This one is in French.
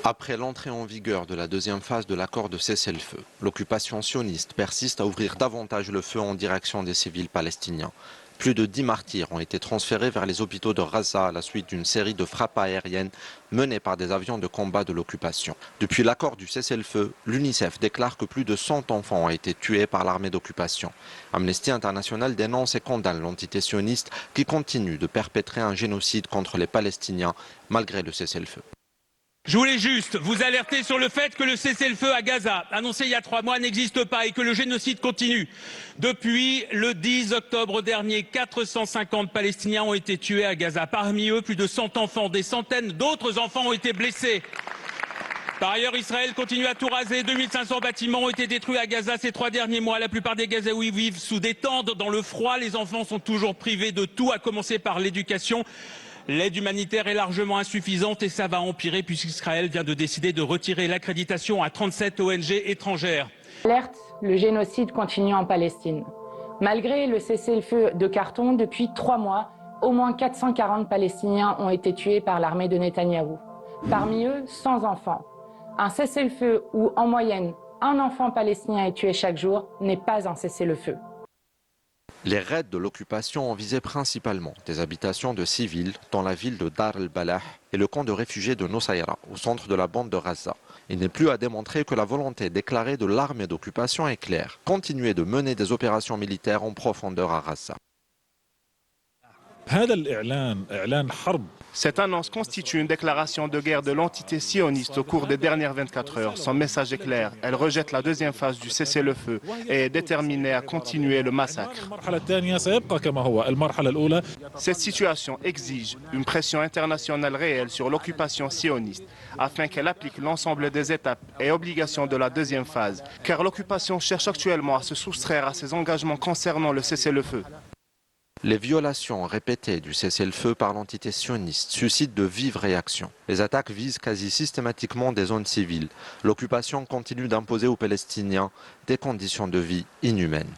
Après l'entrée en vigueur de la deuxième phase de l'accord de cessez-le-feu, l'occupation sioniste persiste à ouvrir davantage le feu en direction des civils palestiniens. Plus de 10 martyrs ont été transférés vers les hôpitaux de Gaza à la suite d'une série de frappes aériennes menées par des avions de combat de l'occupation. Depuis l'accord du cessez-le-feu, l'UNICEF déclare que plus de 100 enfants ont été tués par l'armée d'occupation. Amnesty International dénonce et condamne l'entité sioniste qui continue de perpétrer un génocide contre les Palestiniens malgré le cessez-le-feu. Je voulais juste vous alerter sur le fait que le cessez-le-feu à Gaza, annoncé il y a 3 mois, n'existe pas et que le génocide continue. Depuis le 10 octobre dernier, 450 Palestiniens ont été tués à Gaza. Parmi eux, plus de 100 enfants. Des centaines d'autres enfants ont été blessés. Par ailleurs, Israël continue à tout raser. 2500 bâtiments ont été détruits à Gaza ces 3 derniers mois. La plupart des Gazaouis vivent sous des tentes dans le froid. Les enfants sont toujours privés de tout, à commencer par l'éducation. L'aide humanitaire est largement insuffisante et ça va empirer puisqu'Israël vient de décider de retirer l'accréditation à 37 ONG étrangères. Alerte, le génocide continue en Palestine. Malgré le cessez-le-feu de carton, depuis 3 mois, au moins 440 Palestiniens ont été tués par l'armée de Netanyahou. Parmi eux, 100 enfants. Un cessez-le-feu où, en moyenne, un enfant palestinien est tué chaque jour n'est pas un cessez-le-feu. Les raids de l'occupation ont visé principalement des habitations de civils dans la ville de Dar el-Balah et le camp de réfugiés de Nusayra, au centre de la bande de Gaza. Il n'est plus à démontrer que la volonté déclarée de l'armée d'occupation est claire. Continuer de mener des opérations militaires en profondeur à Gaza. Cette annonce constitue une déclaration de guerre de l'entité sioniste au cours des dernières 24 heures. Son message est clair. Elle rejette la deuxième phase du cessez-le-feu et est déterminée à continuer le massacre. Cette situation exige une pression internationale réelle sur l'occupation sioniste afin qu'elle applique l'ensemble des étapes et obligations de la deuxième phase, car l'occupation cherche actuellement à se soustraire à ses engagements concernant le cessez-le-feu. Les violations répétées du cessez-le-feu par l'entité sioniste suscitent de vives réactions. Les attaques visent quasi systématiquement des zones civiles. L'occupation continue d'imposer aux Palestiniens des conditions de vie inhumaines.